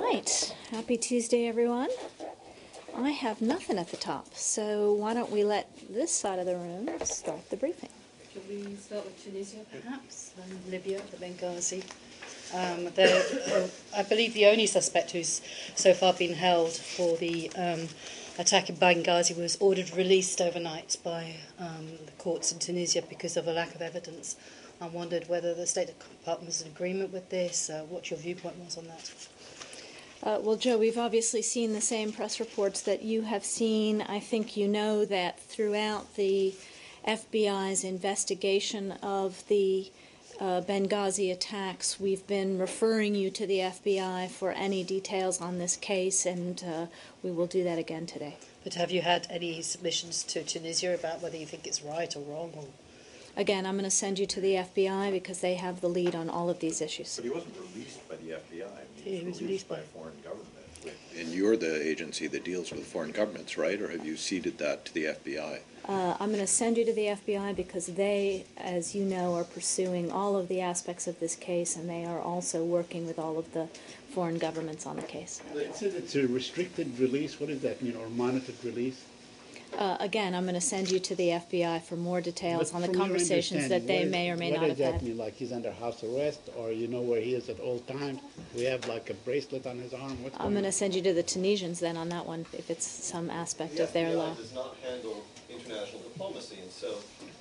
right. Happy Tuesday, everyone. I have nothing at the top, so why don't we let this side of the room start the briefing. Shall we start with Tunisia, perhaps, and Libya, the Benghazi? I believe the only suspect who's so far been held for the attack in Benghazi was ordered released overnight by the courts in Tunisia because of a lack of evidence. I wondered whether the State Department was in agreement with this, what your viewpoint was on that. Well, Joe, we've obviously seen the same press reports that you have seen. I think you know that throughout the FBI's investigation of the Benghazi attacks, we've been referring you to the FBI for any details on this case, and we will do that again today. But have you had any submissions to Tunisia about whether you think it's right or wrong? Or... Again, I'm going to send you to the FBI because they have the lead on all of these issues. But he wasn't released by the FBI. He was released by a foreign government. And you're the agency that deals with foreign governments, right? Or have you ceded that to the FBI? I'm going to send you to the FBI because they, as you know, are pursuing all of the aspects of this case, and they are also working with all of the foreign governments on the case. It said it's a restricted release. What does that mean, or monitored release? Again, I'm going to send you to the FBI for more details on the conversations that they may or may not have had. What does that mean? Like he's under house arrest, or you know where he is at all times? We have like a bracelet on his arm. I'm going to send you to the Tunisians then on that one, if it's some aspect of their law. The FBI does not handle international diplomacy, and so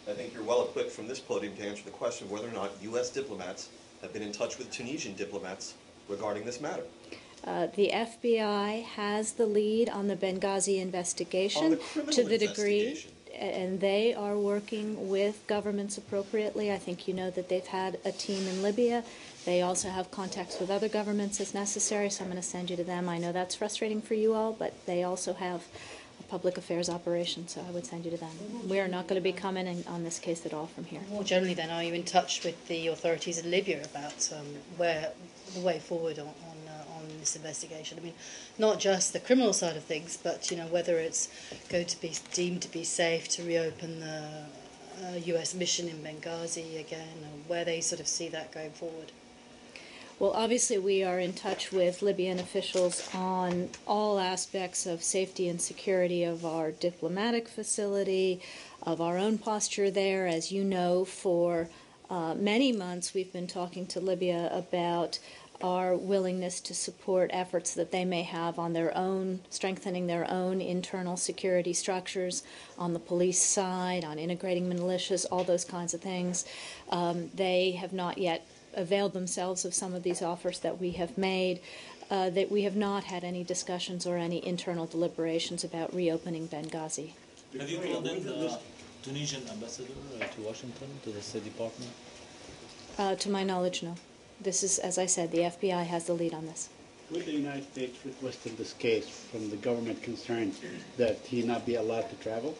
I think you're well equipped from this podium to answer the question of whether or not U.S. diplomats have been in touch with Tunisian diplomats regarding this matter. The FBI has the lead on the Benghazi investigation to the degree, and they are working with governments appropriately. I think you know that they've had a team in Libya. They also have contacts with other governments as necessary, so I'm going to send you to them. I know that's frustrating for you all, but they also have a public affairs operation, so I would send you to them. We are not going to be commenting on this case at all from here. More generally then, are you in touch with the authorities in Libya about where the way forward on this investigation? I mean, not just the criminal side of things, but whether it's going to be deemed to be safe to reopen the U.S. mission in Benghazi again, or where they sort of see that going forward. Well, obviously we are in touch with Libyan officials on all aspects of safety and security of our diplomatic facility, of our own posture there. As you know, for many months we've been talking to Libya about our willingness to support efforts that they may have on their own, strengthening their own internal security structures, on the police side, on integrating militias, all those kinds of things. They have not yet availed themselves of some of these offers that we have made, that we have not had any discussions or any internal deliberations about reopening Benghazi. Have you called in the Tunisian ambassador to Washington, to the State Department? To my knowledge, no. This is, as I said, the FBI has the lead on this. Would the United States request in this case from the government concerned that he not be allowed to travel?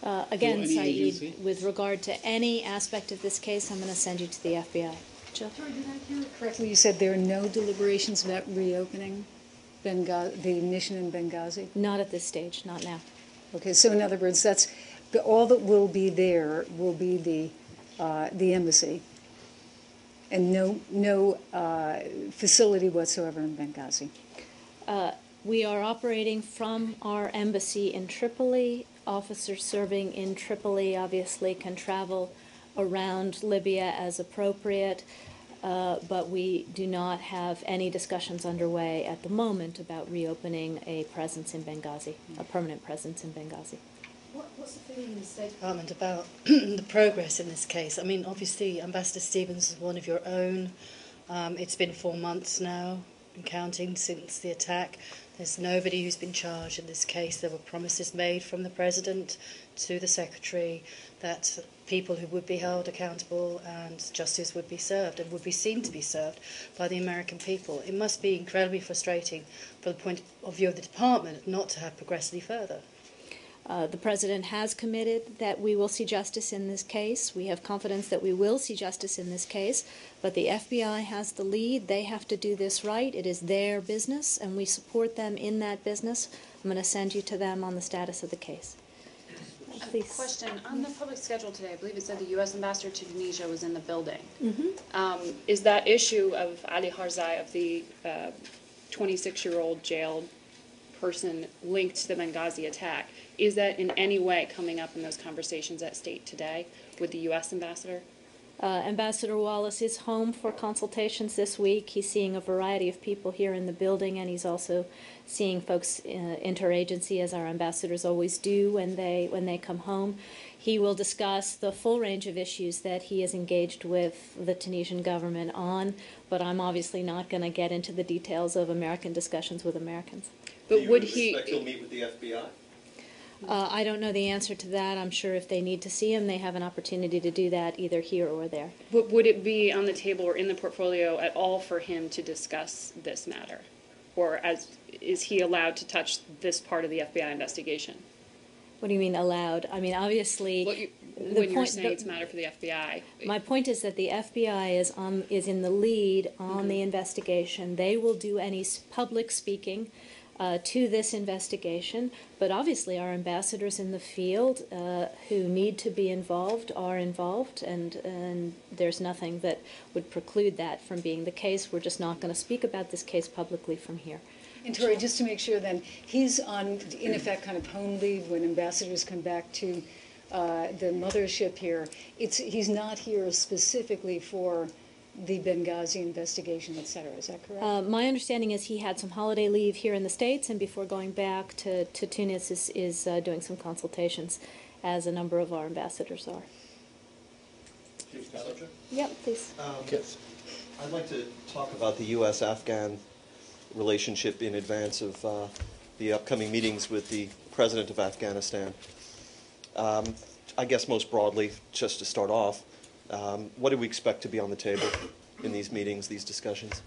Again, Saeed, with regard to any aspect of this case, I'm going to send you to the FBI. Jill? Sorry, did I hear it correctly? You said there are no deliberations about reopening the mission in Benghazi? Not at this stage, not now. Okay, so in other words, that's all that will be there will be the embassy, and no facility whatsoever in Benghazi. We are operating from our embassy in Tripoli. Officers serving in Tripoli obviously can travel around Libya as appropriate, but we do not have any discussions underway at the moment about reopening a presence in Benghazi, a permanent presence in Benghazi. What's the feeling in the State Department about the progress in this case? I mean, obviously, Ambassador Stevens is one of your own. It's been 4 months now and counting since the attack. There's nobody who's been charged in this case. There were promises made from the President to the Secretary that people who would be held accountable and justice would be served and would be seen to be served by the American people. It must be incredibly frustrating from the point of view of the Department not to have progressed any further. The President has committed that we will see justice in this case. We have confidence that we will see justice in this case, but the FBI has the lead. They have to do this right. It is their business, and we support them in that business. I'm going to send you to them on the status of the case. Please. Question. On the public schedule today, I believe it said the U.S. ambassador to Tunisia was in the building. Mm-hmm. Is that issue of Ali Harzai, of the 26-year-old jailed person linked to the Benghazi attack. Is that in any way coming up in those conversations at State today with the U.S. ambassador? Ambassador Wallace is home for consultations this week. He's seeing a variety of people here in the building, and he's also seeing folks interagency, as our ambassadors always do when they come home. He will discuss the full range of issues that he is engaged with the Tunisian government on, but I'm obviously not going to get into the details of American discussions with Americans. But would expect he'll meet with the FBI? I don't know the answer to that. I'm sure if they need to see him, they have an opportunity to do that either here or there. But would it be on the table or in the portfolio at all for him to discuss this matter? Or is he allowed to touch this part of the FBI investigation? What do you mean allowed? I mean, obviously... When you're saying it's a matter for the FBI. My point is that the FBI is in the lead on the investigation. They will do any public speaking to this investigation, but obviously our ambassadors in the field who need to be involved are involved, and there's nothing that would preclude that from being the case. We're just not going to speak about this case publicly from here. And Tori, just to make sure then, he's on, in effect, kind of home leave when ambassadors come back to the mothership here. He's not here specifically for the Benghazi investigation, et cetera. Is that correct? My understanding is he had some holiday leave here in the States, and before going back to Tunis is doing some consultations, as a number of our ambassadors are. Yep, please. I'd like to talk about the U.S.-Afghan relationship in advance of the upcoming meetings with the president of Afghanistan. I guess most broadly, just to start off, what do we expect to be on the table in these meetings, these discussions?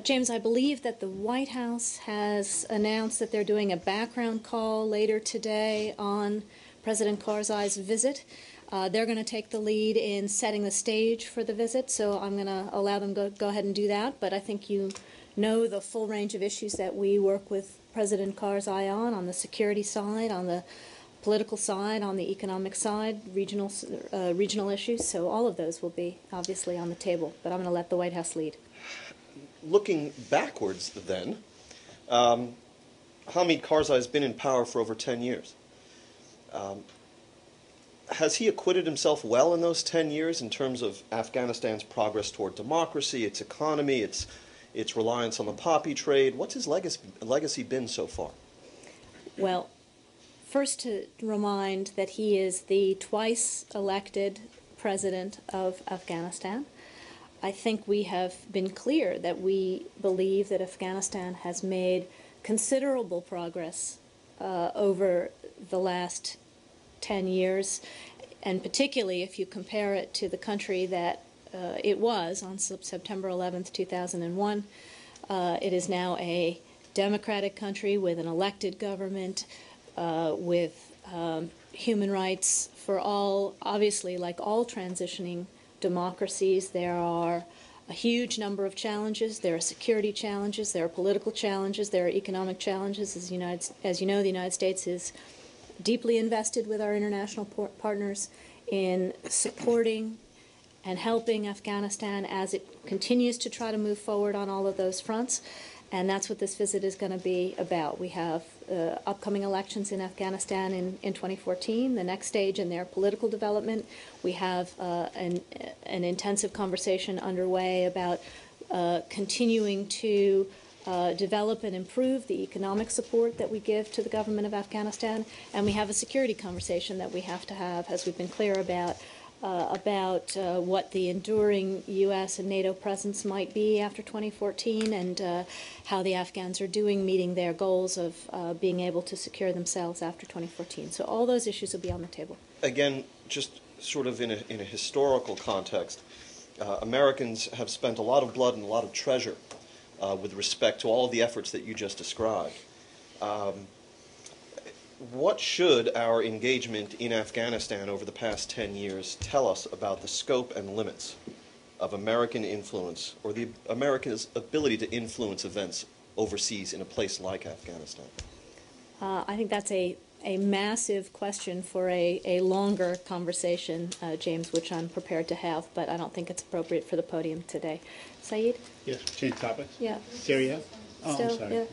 James, I believe that the White House has announced that they're doing a background call later today on President Karzai's visit. They're going to take the lead in setting the stage for the visit, so I'm going to allow them go ahead and do that. But I think you know the full range of issues that we work with President Karzai on the security side, on the political side, on the economic side, regional issues. So all of those will be obviously on the table, but I'm going to let the White House lead. Looking backwards then, Hamid Karzai has been in power for over 10 years. Has he acquitted himself well in those 10 years in terms of Afghanistan's progress toward democracy, its economy, its reliance on the poppy trade? What's his legacy been so far? Well, first to remind that he is the twice elected president of Afghanistan. I think we have been clear that we believe that Afghanistan has made considerable progress over the last 10 years, and particularly if you compare it to the country that it was on September 11th, 2001. It is now a democratic country with an elected government, with human rights for all. Obviously, like all transitioning democracies, there are a huge number of challenges. There are security challenges, there are political challenges, there are economic challenges. As you know, the United States is deeply invested with our international partners in supporting and helping Afghanistan as it continues to try to move forward on all of those fronts. And that's what this visit is going to be about. We have upcoming elections in Afghanistan in 2014, the next stage in their political development. We have an intensive conversation underway about continuing to develop and improve the economic support that we give to the government of Afghanistan. And we have a security conversation that we have to have, as we've been clear about what the enduring U.S. and NATO presence might be after 2014, and how the Afghans are doing meeting their goals of being able to secure themselves after 2014. So all those issues will be on the table. Again, just sort of in a historical context, Americans have spent a lot of blood and a lot of treasure with respect to all of the efforts that you just described. What should our engagement in Afghanistan over the past 10 years tell us about the scope and limits of American influence, or the Americans' ability to influence events overseas in a place like Afghanistan? I think that's a massive question for a longer conversation, James, which I'm prepared to have, but I don't think it's appropriate for the podium today. Saeed? Yes, change topics. Yeah. Syria. Oh, still? I'm sorry. Yeah.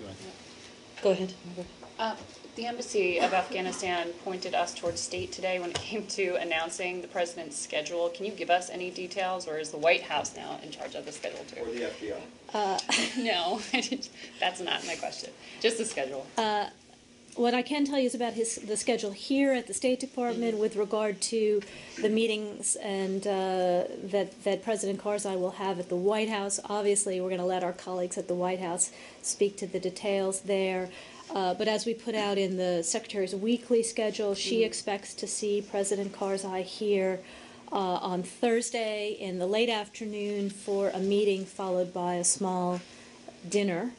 Go ahead. Go ahead. The Embassy of Afghanistan pointed us towards state today when it came to announcing the president's schedule. Can you give us any details, or is the White House now in charge of the schedule too? Or the FBI? No, that's not my question. Just the schedule. What I can tell you is about the schedule here at the State Department with regard to the meetings and that President Karzai will have at the White House. Obviously, we're going to let our colleagues at the White House speak to the details there. But as we put out in the Secretary's weekly schedule, she expects to see President Karzai here on Thursday in the late afternoon for a meeting followed by a small dinner.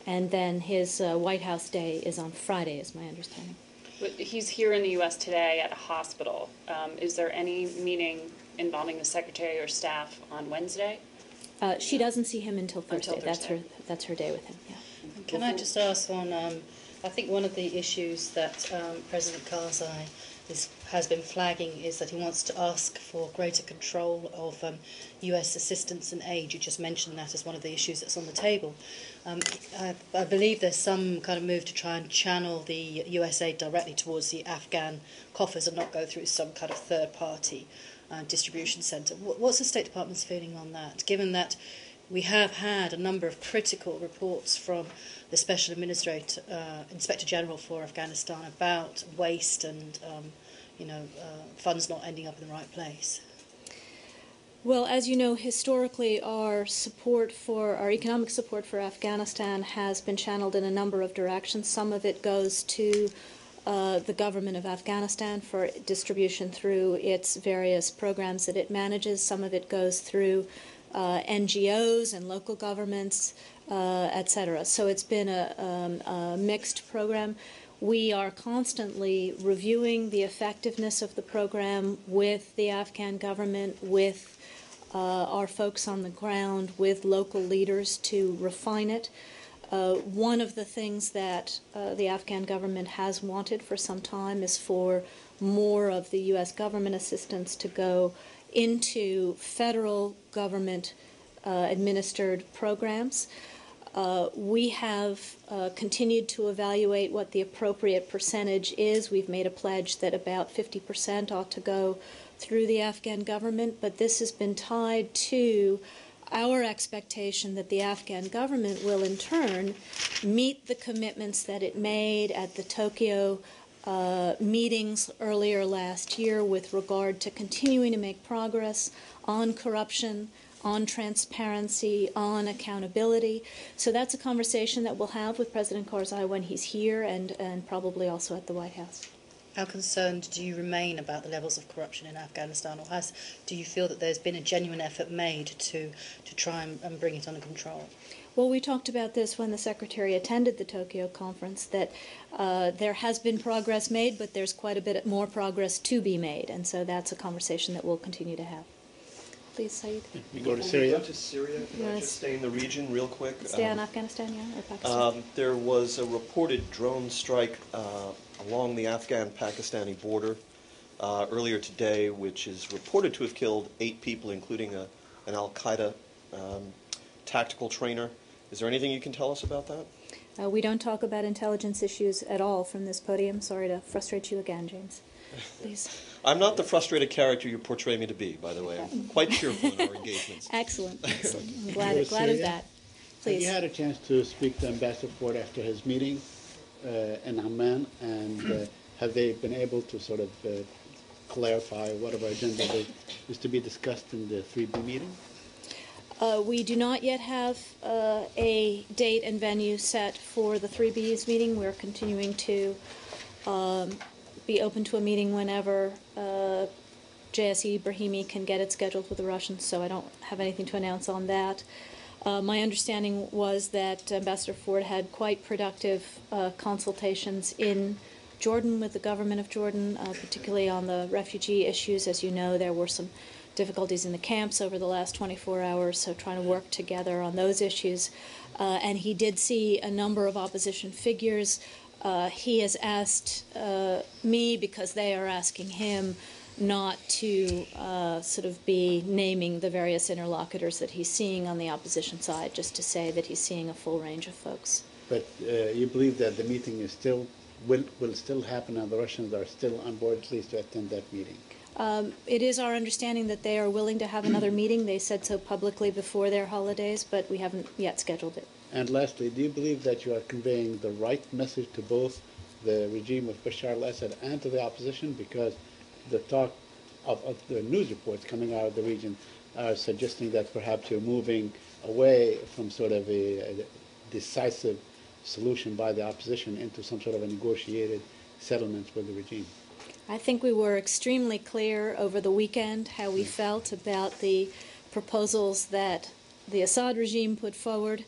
And then his White House day is on Friday, is my understanding. But he's here in the U.S. today at a hospital. Is there any meeting involving the Secretary or staff on Wednesday? She doesn't see him until Thursday. Until Thursday. That's her day with him. Yeah. Can I just ask on, I think one of the issues that President Karzai has been flagging is that he wants to ask for greater control of US assistance and aid. You just mentioned that as one of the issues that's on the table. I believe there's some kind of move to try and channel the US aid directly towards the Afghan coffers and not go through some kind of third-party distribution centre. What's the State Department's feeling on that, given that we have had a number of critical reports from the Special Inspector General for Afghanistan about waste and funds not ending up in the right place? Well, as you know, historically, our economic support for Afghanistan has been channeled in a number of directions. Some of it goes to the government of Afghanistan for distribution through its various programs that it manages. Some of it goes through NGOs and local governments, etc. So it's been a mixed program. We are constantly reviewing the effectiveness of the program with the Afghan government, with our folks on the ground, with local leaders to refine it. One of the things that the Afghan government has wanted for some time is for more of the U.S. government assistance to go into federal government administered programs. We have continued to evaluate what the appropriate percentage is. We've made a pledge that about 50% ought to go through the Afghan government, but this has been tied to our expectation that the Afghan government will in turn meet the commitments that it made at the Tokyo meetings earlier last year with regard to continuing to make progress on corruption, on transparency, on accountability. So that's a conversation that we'll have with President Karzai when he's here and probably also at the White House. How concerned do you remain about the levels of corruption in Afghanistan, or do you feel that there's been a genuine effort made to try and bring it under control? Well, we talked about this when the Secretary attended the Tokyo conference, that there has been progress made, but there's quite a bit more progress to be made, and so that's a conversation that we'll continue to have. Please, Saeed. We go to Syria. Go to Syria. Can I just stay in the region real quick? Stay on Afghanistan, yeah, or Pakistan? There was a reported drone strike along the Afghan-Pakistani border earlier today, which is reported to have killed 8 people, including an al-Qaeda tactical trainer. Is there anything you can tell us about that? We don't talk about intelligence issues at all from this podium. Sorry to frustrate you again, James. Please. I'm not the frustrated character you portray me to be, by the way. I'm quite cheerful in our engagements. Excellent. I'm glad of that. Please. Have you had a chance to speak to Ambassador Ford after his meeting in Amman, and have they been able to sort of clarify whatever agenda is to be discussed in the 3B meeting? We do not yet have a date and venue set for the 3B's meeting. We're continuing to be open to a meeting whenever JSE Brahimi can get it scheduled with the Russians, so I don't have anything to announce on that. My understanding was that Ambassador Ford had quite productive consultations in Jordan with the government of Jordan, particularly on the refugee issues. As you know, there were some difficulties in the camps over the last 24 hours, so trying to work together on those issues. And he did see a number of opposition figures. He has asked me, because they are asking him, not to sort of be naming the various interlocutors that he's seeing on the opposition side, just to say that he's seeing a full range of folks. But you believe that the meeting is still will still happen, and the Russians are still on board at least to attend that meeting? It is our understanding that they are willing to have another meeting. They said so publicly before their holidays, but we haven't yet scheduled it. And lastly, do you believe that you are conveying the right message to both the regime of Bashar al-Assad and to the opposition? Because the talk of the news reports coming out of the region are suggesting that perhaps you're moving away from sort of a decisive solution by the opposition into some sort of a negotiated settlement with the regime. I think we were extremely clear over the weekend how we felt about the proposals that the Assad regime put forward,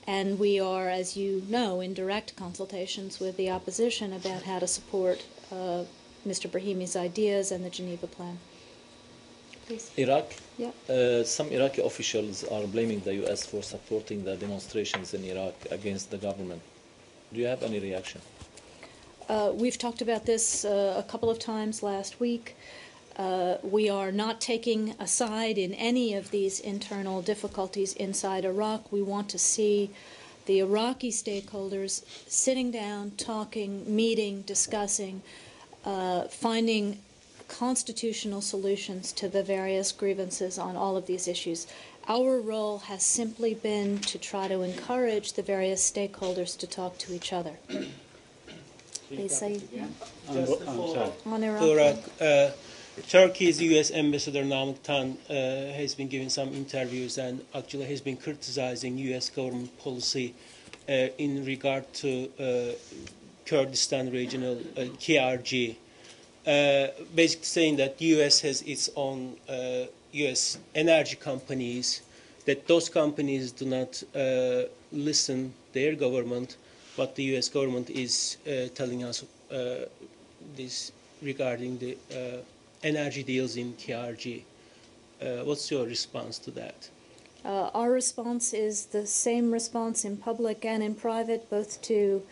and we are, as you know, in direct consultations with the opposition about how to support Mr. Brahimi's ideas and the Geneva Plan. Please. Iraq. Yeah. Some Iraqi officials are blaming the U.S. for supporting the demonstrations in Iraq against the government. Do you have any reaction? We've talked about this a couple of times last week. We are not taking a side in any of these internal difficulties inside Iraq. We want to see the Iraqi stakeholders sitting down, talking, meeting, discussing, finding constitutional solutions to the various grievances on all of these issues. Our role has simply been to try to encourage the various stakeholders to talk to each other. Please say on Iraq. Turkey's U.S. Ambassador Namık Tan has been giving some interviews and actually has been criticizing U.S. government policy in regard to Kurdistan regional KRG, basically saying that U.S. has its own U.S. energy companies, that those companies do not listen their government, but the U.S. government is telling us this regarding the energy deals in KRG. What's your response to that? Our response is the same response in public and in private, both to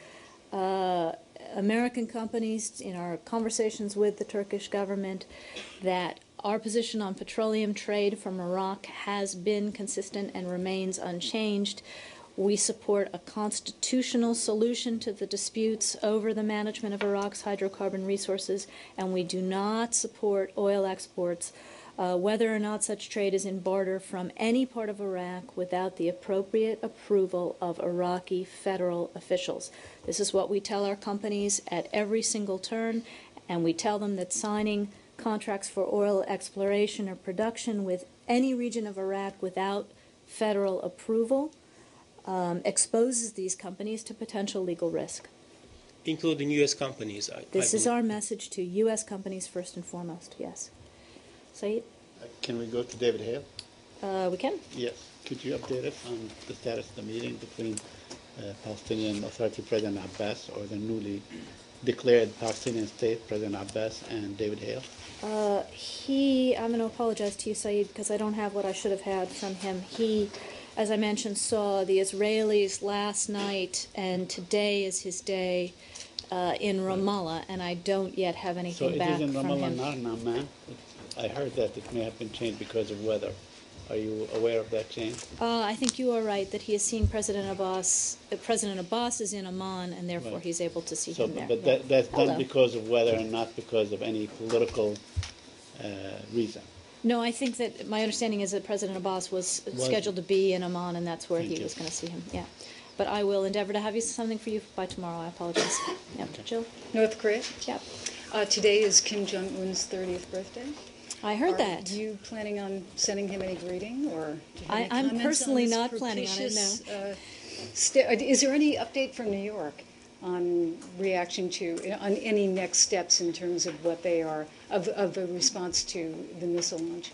American companies in our conversations with the Turkish government, that our position on petroleum trade from Iraq has been consistent and remains unchanged. We support a constitutional solution to the disputes over the management of Iraq's hydrocarbon resources, and we do not support oil exports, whether or not such trade is in barter from any part of Iraq without the appropriate approval of Iraqi federal officials. This is what we tell our companies at every single turn, and we tell them that signing contracts for oil exploration or production with any region of Iraq without federal approval exposes these companies to potential legal risk. Including U.S. companies, This is our message to U.S. companies first and foremost, yes. Saeed? Can we go to David Hale? We can. Yes. Could you update us on the status of the meeting between Palestinian Authority President Abbas, or the newly declared Palestinian state, President Abbas, and David Hale? I'm going to apologize to you, Saeed, because I don't have what I should have had from him. He, as I mentioned, saw the Israelis last night, and today is his day in Ramallah, and I don't yet have anything back from him. So it is in Ramallah, not in Amman? I heard that it may have been changed because of weather. Are you aware of that change? I think you are right that he is seeing President Abbas. President Abbas is in Amman, and therefore he's able to see him there. But that's done because of weather and not because of any political reason. No, I think that my understanding is that President Abbas was scheduled to be in Amman, and that's where he was going to see him. Yeah, but I will endeavor to have something for you by tomorrow. I apologize. Yeah, Jill. North Korea? Yeah. Today is Kim Jong-un's 30th birthday. I heard that. Are you planning on sending him any greeting, or do you have any I'm comments personally on this not planning on it, no. Is there any update from New York on reaction to, on any next steps in terms of what they are, of the response to the missile launch?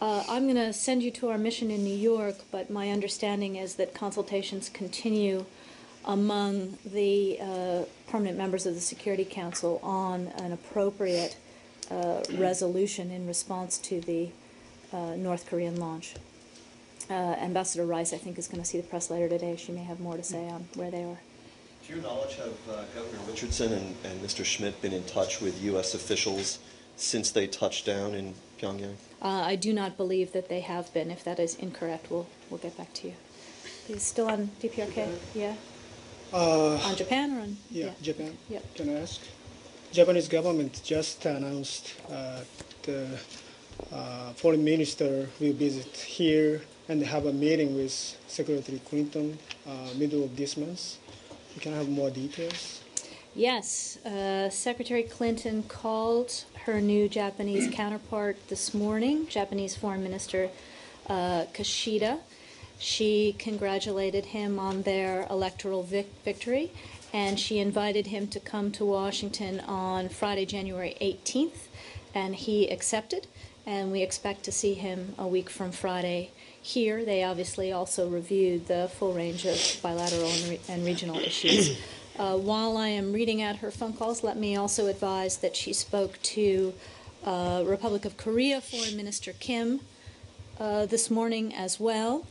I'm going to send you to our mission in New York, but my understanding is that consultations continue among the permanent members of the Security Council on an appropriate resolution in response to the North Korean launch. Ambassador Rice, I think, is going to see the press later today. She may have more to say on where they are. To your knowledge, have Governor Richardson and Mr. Schmidt been in touch with U.S. officials since they touched down in Pyongyang? I do not believe that they have been. If that is incorrect, we'll get back to you. He's still on DPRK? Yeah? On Japan or on? Yeah, Japan. Yep. Can I ask? Japanese government just announced the foreign minister will visit here and have a meeting with Secretary Clinton middle of this month. You can have more details. Yes, Secretary Clinton called her new Japanese counterpart this morning, Japanese Foreign Minister Kishida. She congratulated him on their electoral victory, and she invited him to come to Washington on Friday, January 18th, and he accepted, and we expect to see him a week from Friday here. They obviously also reviewed the full range of bilateral and regional issues. While I am reading out her phone calls, let me also advise that she spoke to Republic of Korea Foreign Minister Kim this morning as well.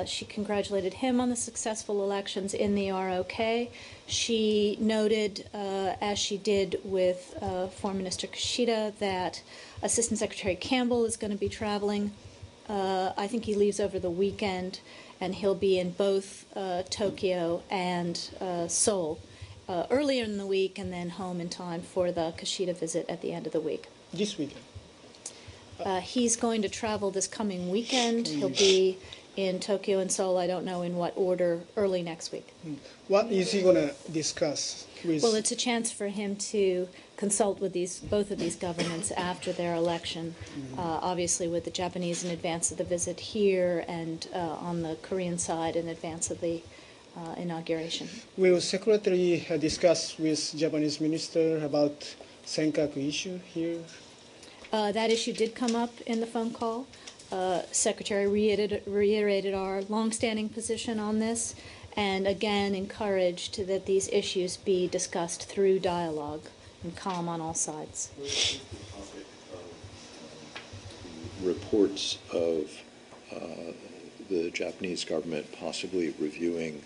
She congratulated him on the successful elections in the ROK. She noted, as she did with Foreign Minister Kishida, that Assistant Secretary Campbell is going to be traveling. I think he leaves over the weekend, and he'll be in both Tokyo and Seoul earlier in the week, and then home in time for the Kishida visit at the end of the week. This weekend? He's going to travel this coming weekend. He'll be in Tokyo and Seoul, I don't know in what order, early next week. What is he going to discuss with? Well, it's a chance for him to consult with both of these governments after their election, obviously with the Japanese in advance of the visit here, and on the Korean side in advance of the inauguration. Will Secretary discuss with Japanese minister about Senkaku issue here? That issue did come up in the phone call. Secretary reiterated our longstanding position on this, and again encouraged that these issues be discussed through dialogue and calm on all sides. Reports of the Japanese government possibly reviewing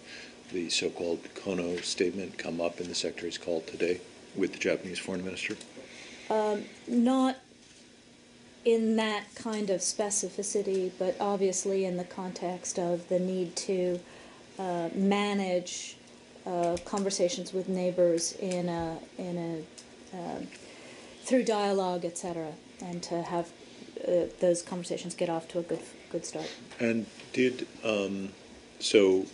the so-called Kono statement come up in the Secretary's call today with the Japanese Foreign Minister? Not in that kind of specificity, but obviously in the context of the need to manage conversations with neighbors through dialogue, etc., and to have those conversations get off to a good start. And did so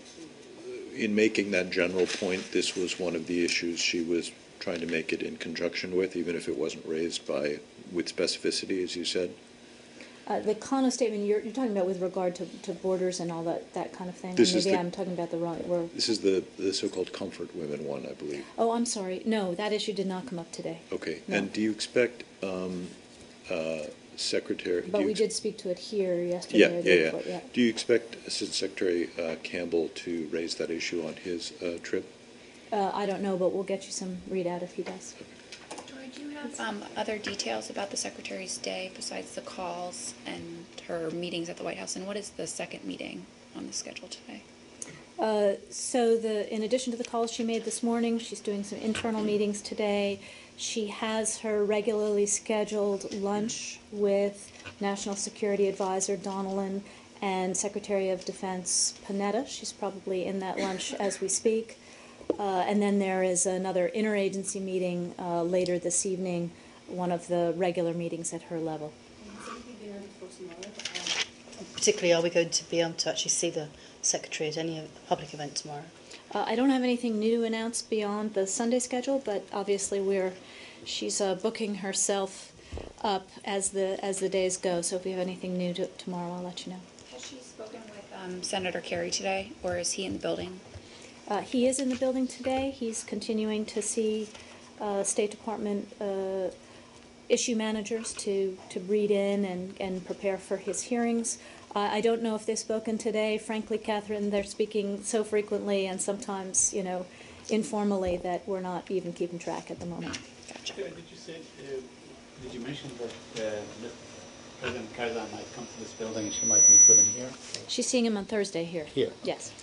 in making that general point, this was one of the issues she was trying to make it in conjunction with, even if it wasn't raised with specificity, as you said? The Kono statement you're talking about with regard to borders and all that kind of thing. Maybe I'm talking about the wrong word. This is the so-called Comfort Women one, I believe. Oh, I'm sorry. No, that issue did not come up today. Okay. No. And do you expect Secretary... But we did speak to it here yesterday. Yeah. Do you expect Assistant Secretary Campbell to raise that issue on his trip? I don't know, but we'll get you some readout if he does. Do you have other details about the Secretary's day besides the calls and her meetings at the White House? And what is the second meeting on the schedule today? In addition to the calls she made this morning, she's doing some internal meetings today. She has her regularly scheduled lunch with National Security Advisor Donnellan and Secretary of Defense Panetta. She's probably in that lunch as we speak. And then there is another interagency meeting later this evening, one of the regular meetings at her level. Particularly, are we going to be able to actually see the Secretary at any public event tomorrow? I don't have anything new to announce beyond the Sunday schedule, but obviously she's booking herself up as the days go. So if we have anything new tomorrow, I'll let you know. Has she spoken with Senator Kerry today, or is he in the building? He is in the building today. He's continuing to see State Department issue managers to read in and prepare for his hearings. I don't know if they've spoken today. Frankly, Catherine, they're speaking so frequently and sometimes, informally that we're not even keeping track at the moment. Gotcha. Did you mention that President Karzai might come to this building and she might meet with him here? She's seeing him on Thursday here. Here? Yes.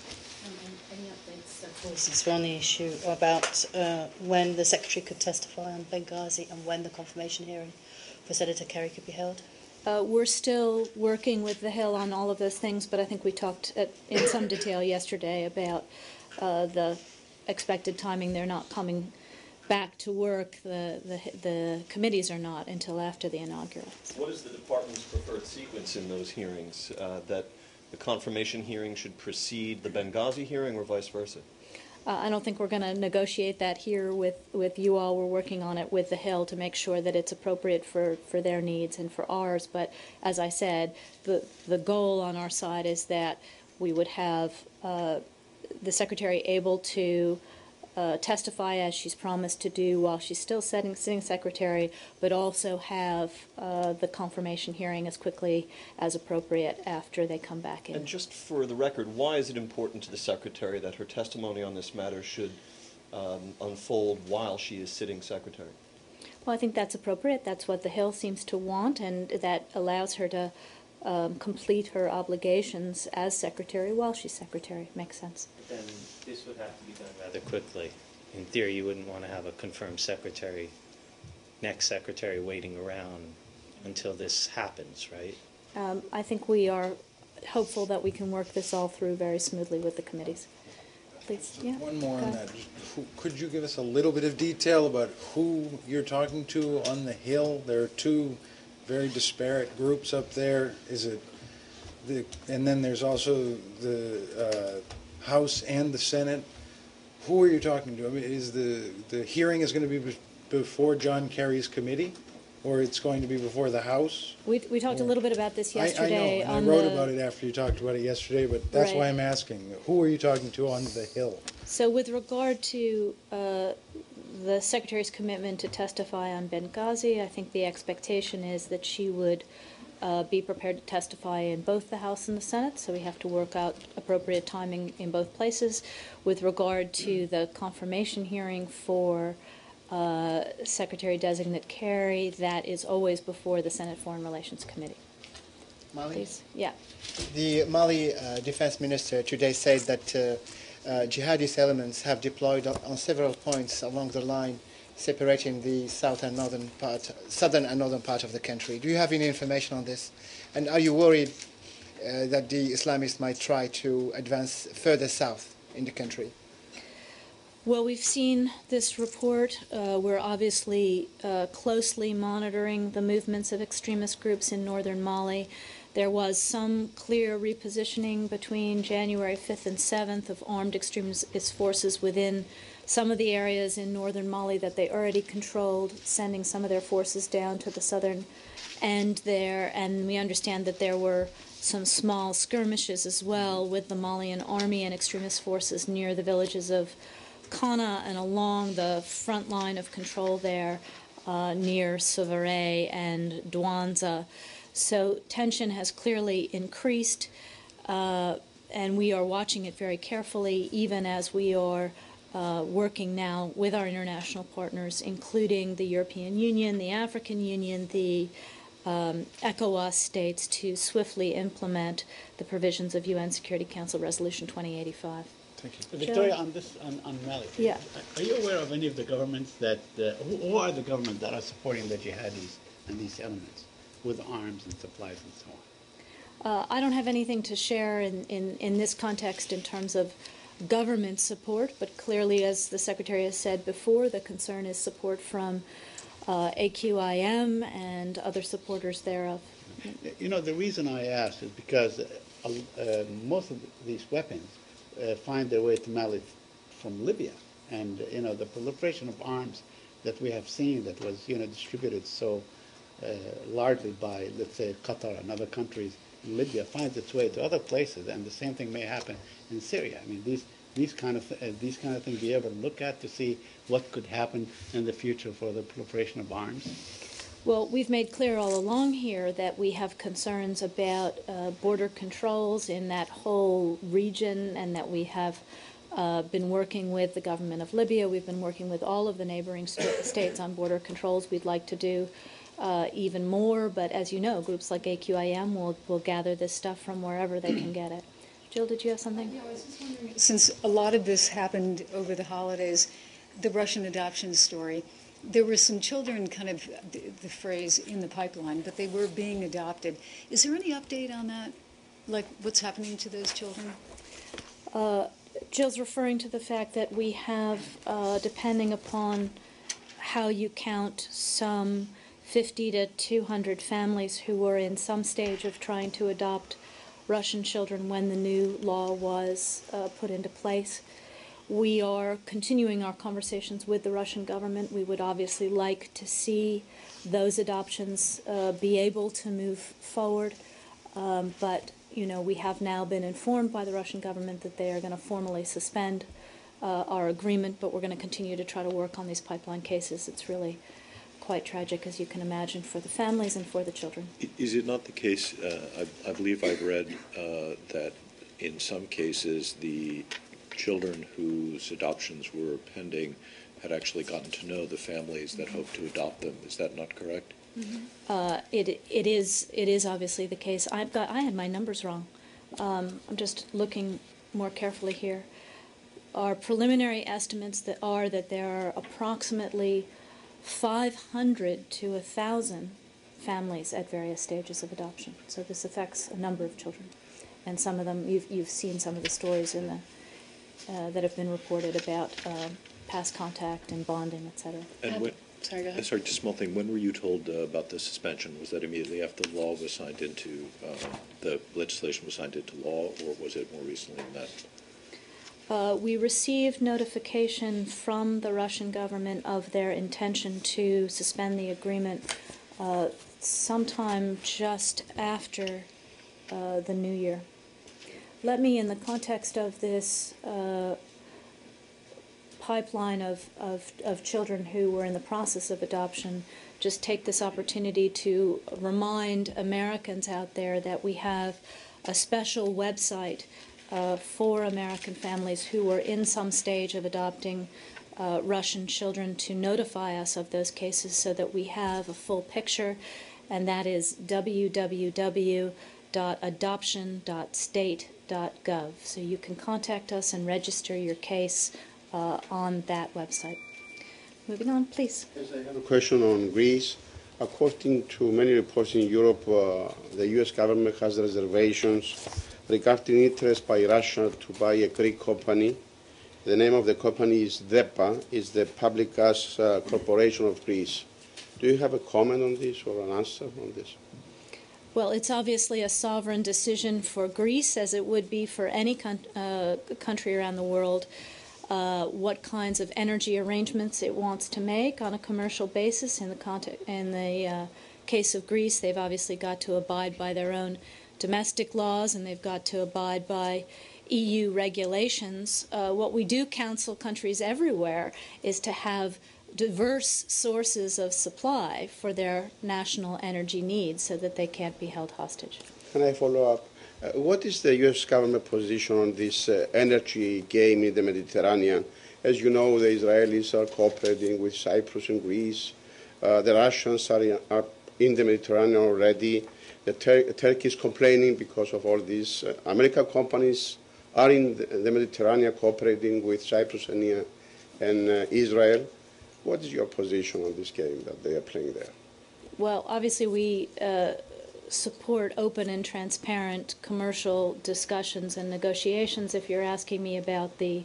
Any updates, since we're on the issue about when the Secretary could testify on Benghazi and when the confirmation hearing for Senator Kerry could be held? We're still working with the Hill on all of those things, but I think we talked in some detail yesterday about the expected timing. They're not coming back to work. The committees are not until after the inaugural. What is the department's preferred sequence in those hearings? That the confirmation hearing should precede the Benghazi hearing, or vice versa? I don't think we're going to negotiate that here with you all. We're working on it with the Hill to make sure that it's appropriate for their needs and for ours. But as I said, the goal on our side is that we would have the Secretary able to testify as she's promised to do while she's still sitting Secretary, but also have the confirmation hearing as quickly as appropriate after they come back in. And just for the record, why is it important to the Secretary that her testimony on this matter should unfold while she is sitting Secretary? Well, I think that's appropriate. That's what the Hill seems to want, and that allows her to complete her obligations as Secretary while she's Secretary. Makes sense. Then this would have to be done rather quickly. In theory, you wouldn't want to have a confirmed secretary, next secretary waiting around until this happens, right? I think we are hopeful that we can work this all through very smoothly with the committees. Please, yeah. One more on that. Could you give us a little bit of detail about who you're talking to on the Hill? There are two very disparate groups up there. Is it and then there's also the House and the Senate. Who are you talking to? I mean, is the hearing is going to be before John Kerry's committee, or it's going to be before the House? We talked a little bit about this yesterday. I know, and I wrote about it after you talked about it yesterday, but that's why I'm asking. Who are you talking to on the Hill? So with regard to the Secretary's commitment to testify on Benghazi, I think the expectation is that she would be prepared to testify in both the House and the Senate, so we have to work out appropriate timing in both places. With regard to the confirmation hearing for Secretary-designate Kerry, that is always before the Senate Foreign Relations Committee. Mali? Please. Yeah. The Mali defense minister today said that jihadist elements have deployed on several points along the line separating the southern and northern part of the country. Do you have any information on this? And are you worried that the Islamists might try to advance further south in the country? Well, we've seen this report. We're obviously closely monitoring the movements of extremist groups in northern Mali. There was some clear repositioning between January 5th and 7th of armed extremist forces within some of the areas in northern Mali that they already controlled, sending some of their forces down to the southern end there. And we understand that there were some small skirmishes as well with the Malian army and extremist forces near the villages of Kana and along the front line of control there near Souvare and Douanza. So tension has clearly increased, and we are watching it very carefully, even as we are working now with our international partners, including the European Union, the African Union, the ECOWAS states, to swiftly implement the provisions of UN Security Council Resolution 2085. Thank you. Victoria, on this, on Mali, yeah. Are you aware of any of the governments that, who are the governments that are supporting the jihadis and these elements with arms and supplies and so on? I don't have anything to share in this context in terms of government support, but clearly, as the Secretary has said before, the concern is support from AQIM and other supporters thereof. You know, the reason I ask is because most of these weapons find their way to Mali from Libya, and you know the proliferation of arms that we have seen that was distributed so largely by, let's say, Qatar and other countries in Libya finds its way to other places, and the same thing may happen in Syria. I mean, these kind of things we ever look at to see what could happen in the future for the proliferation of arms? Well, we've made clear all along here that we have concerns about border controls in that whole region, and that we have been working with the government of Libya. We've been working with all of the neighboring states on border controls. We'd like to do even more, but as you know, groups like AQIM will gather this stuff from wherever they can get it. Jill, did you have something? Yeah, I was just wondering, since a lot of this happened over the holidays, the Russian adoption story, there were some children, kind of the phrase, in the pipeline, but they were being adopted. Is there any update on that? Like what's happening to those children? Jill's referring to the fact that we have, depending upon how you count, some 50 to 200 families who were in some stage of trying to adopt Russian children when the new law was put into place. We are continuing our conversations with the Russian government. We would obviously like to see those adoptions be able to move forward, but you know, we have now been informed by the Russian government that they are going to formally suspend our agreement, but we're going to continue to try to work on these pipeline cases. It's really quite tragic, as you can imagine, for the families and for the children. Is it not the case, I believe I've read that in some cases the children whose adoptions were pending had actually gotten to know the families that hoped to adopt them. Is that not correct? It is obviously the case. I had my numbers wrong. I'm just looking more carefully here. Our preliminary estimates that there are approximately 500 to 1,000 families at various stages of adoption. So this affects a number of children, and some of them you've seen some of the stories in the that have been reported about past contact and bonding, etc. And sorry, go ahead. Sorry, just a small thing. When were you told about the suspension? Was that immediately after the law was signed into, the legislation was signed into law, or was it more recently than that? We received notification from the Russian government of their intention to suspend the agreement sometime just after the New Year. Let me, in the context of this pipeline of children who were in the process of adoption, just take this opportunity to remind Americans out there that we have a special website for American families who were in some stage of adopting Russian children to notify us of those cases so that we have a full picture, and that is www.adoption.state.gov. So you can contact us and register your case on that website. Moving on, please. Yes, I have a question on Greece. According to many reports in Europe, the U.S. government has reservations regarding interest by Russia to buy a Greek company. The name of the company is DEPA, is the Public Gas Corporation of Greece. Do you have a comment on this or an answer on this? Well, it's obviously a sovereign decision for Greece, as it would be for any country around the world, what kinds of energy arrangements it wants to make on a commercial basis. In the case of Greece, they've obviously got to abide by their own domestic laws, and they've got to abide by EU regulations. What we do counsel countries everywhere is to have diverse sources of supply for their national energy needs so that they can't be held hostage. Can I follow up? What is the U.S. government position on this energy game in the Mediterranean? As you know, the Israelis are cooperating with Cyprus and Greece. The Russians are in the Mediterranean already. Turkey is complaining because of all these. American companies are in the Mediterranean cooperating with Cyprus and Israel. What is your position on this game that they are playing there? Well, obviously we support open and transparent commercial discussions and negotiations. If you're asking me about the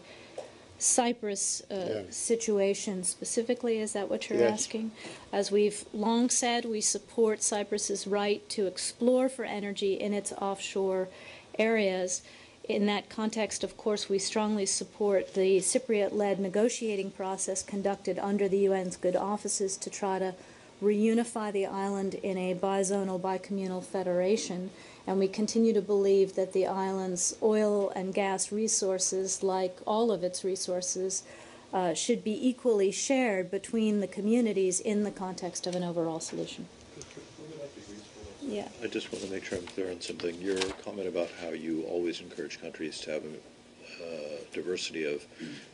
Cyprus situation specifically, is that what you're asking? As we've long said, we support Cyprus's right to explore for energy in its offshore areas. In that context, of course, we strongly support the Cypriot-led negotiating process conducted under the UN's good offices to try to reunify the island in a bizonal, bicommunal federation. And we continue to believe that the island's oil and gas resources, like all of its resources, should be equally shared between the communities in the context of an overall solution. Yeah. I just want to make sure I'm clear on something. Your comment about how you always encourage countries to have a diversity of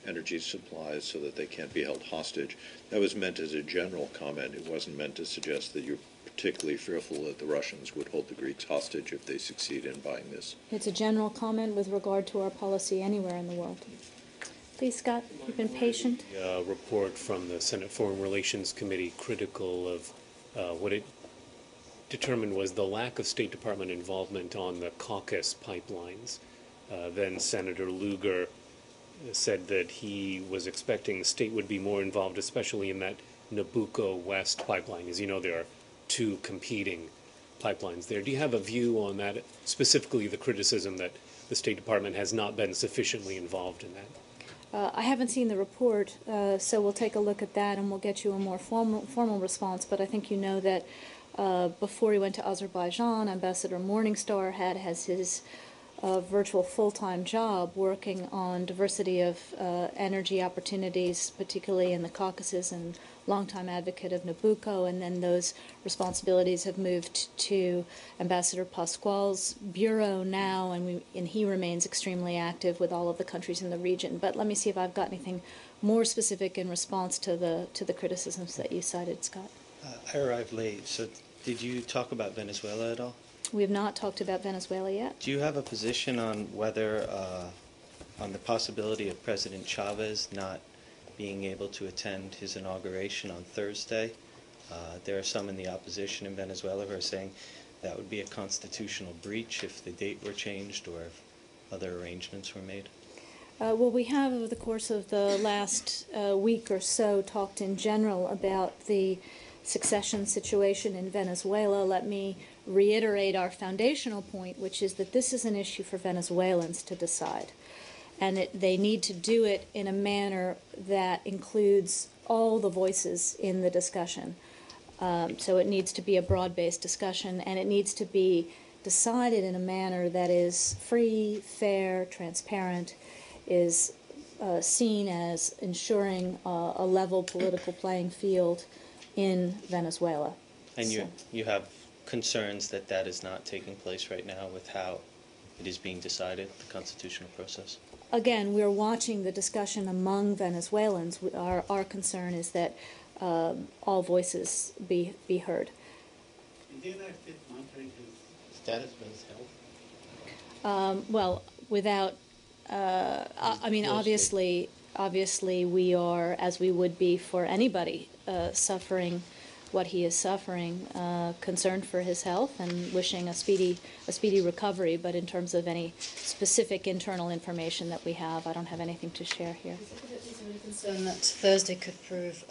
energy supplies so that they can't be held hostage, that was meant as a general comment. It wasn't meant to suggest that you're particularly fearful that the Russians would hold the Greeks hostage if they succeed in buying this. It's a general comment with regard to our policy anywhere in the world. Please, Scott, you've been patient. Report from the Senate Foreign Relations Committee critical of what it determined was the lack of State Department involvement on the Caucasus pipelines. Then Senator Lugar said that he was expecting the state would be more involved, especially in that Nabucco West pipeline. As you know, there are two competing pipelines there. Do you have a view on that, specifically the criticism that the State Department has not been sufficiently involved in that? I haven't seen the report, so we'll take a look at that and we'll get you a more formal response. But I think you know that before he went to Azerbaijan, Ambassador Morningstar has his virtual full-time job working on diversity of energy opportunities, particularly in the Caucasus, and longtime advocate of Nabucco, and then those responsibilities have moved to Ambassador Pasquale's bureau now, and he remains extremely active with all of the countries in the region. But let me see if I've got anything more specific in response to the criticisms that you cited, Scott. I arrived late, so did you talk about Venezuela at all? We have not talked about Venezuela yet. Do you have a position on whether, on the possibility of President Chavez not being able to attend his inauguration on Thursday? There are some in the opposition in Venezuela who are saying that would be a constitutional breach if the date were changed or if other arrangements were made. Well, we have, over the course of the last week or so, talked in general about the succession situation in Venezuela. Let me reiterate our foundational point, which is that this is an issue for Venezuelans to decide. And they need to do it in a manner that includes all the voices in the discussion. So it needs to be a broad-based discussion, and it needs to be decided in a manner that is free, fair, transparent, is seen as ensuring a level political playing field in Venezuela. And you have concerns that that is not taking place right now with how it is being decided, the constitutional process? Again, we're watching the discussion among Venezuelans. Our concern is that all voices be heard. Is the United States monitoring his status of his health? Well, without, I mean, obviously we are, as we would be for anybody suffering what he is suffering, concerned for his health and wishing a speedy recovery. But in terms of any specific internal information that we have, I don't have anything to share here. Is there any concern that Thursday could prove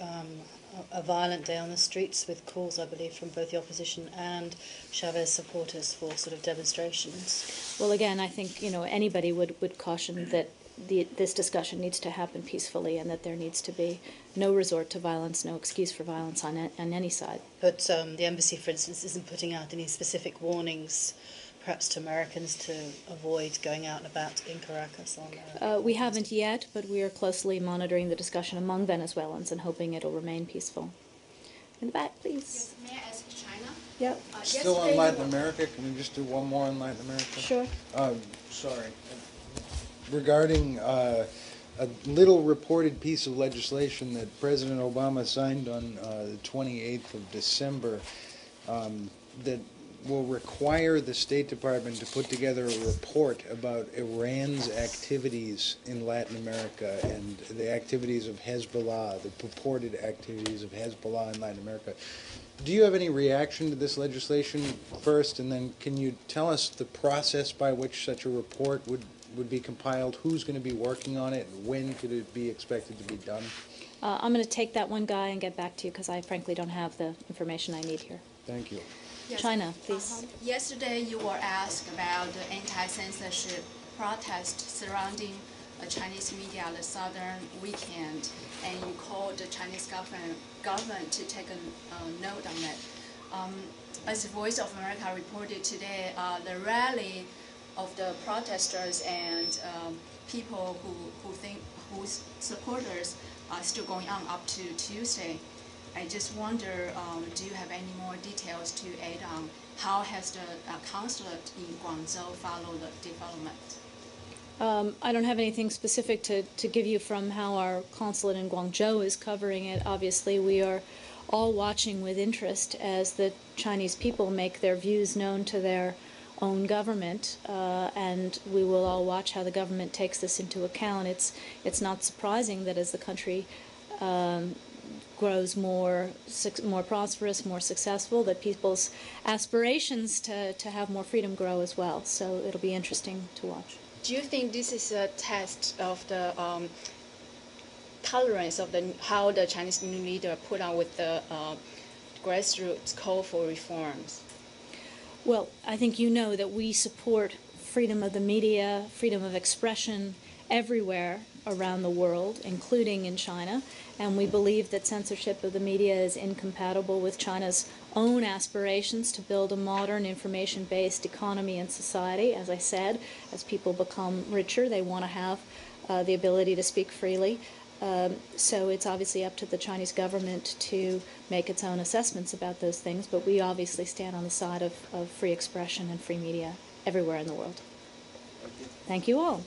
a violent day on the streets, with calls, I believe, from both the opposition and Chavez supporters for sort of demonstrations? Well, again, I think anybody would caution that this discussion needs to happen peacefully, and that there needs to be no resort to violence, no excuse for violence on any side. But the embassy, for instance, isn't putting out any specific warnings, perhaps to Americans, to avoid going out and about in Caracas on we haven't yet, but we are closely monitoring the discussion among Venezuelans and hoping it'll remain peaceful. In the back, please. Yes, may I ask China? Yep. Still on Latin America? Can we just do one more on Latin America? Sure. Sorry. Regarding a little reported piece of legislation that President Obama signed on the 28th of December that will require the State Department to put together a report about Iran's activities in Latin America and the activities of Hezbollah, the purported activities of Hezbollah in Latin America. Do you have any reaction to this legislation first, and then can you tell us the process by which such a report would be compiled? Who's going to be working on it? And when could it be expected to be done? I'm going to take that one guy and get back to you because I frankly don't have the information I need here. Thank you. Yes. China, please. Yesterday you were asked about the anti-censorship protest surrounding Chinese media the Southern weekend, and you called the Chinese government to take a note on that. As the Voice of America reported today, the rally of the protesters and people whose supporters are still going on up to Tuesday. I just wonder, do you have any more details to add on how has the consulate in Guangzhou followed the development? I don't have anything specific to give you from how our consulate in Guangzhou is covering it. Obviously, we are all watching with interest as the Chinese people make their views known to their own government, and we will all watch how the government takes this into account. It's not surprising that as the country grows more prosperous, more successful, that people's aspirations to have more freedom grow as well. So it'll be interesting to watch. Do you think this is a test of the tolerance of how the Chinese new leader put on with the grassroots call for reforms? Well, I think you know that we support freedom of the media, freedom of expression everywhere around the world, including in China, and we believe that censorship of the media is incompatible with China's own aspirations to build a modern information-based economy and society. As I said, as people become richer, they want to have the ability to speak freely. So it's obviously up to the Chinese government to make its own assessments about those things, but we obviously stand on the side of free expression and free media everywhere in the world. Thank you all.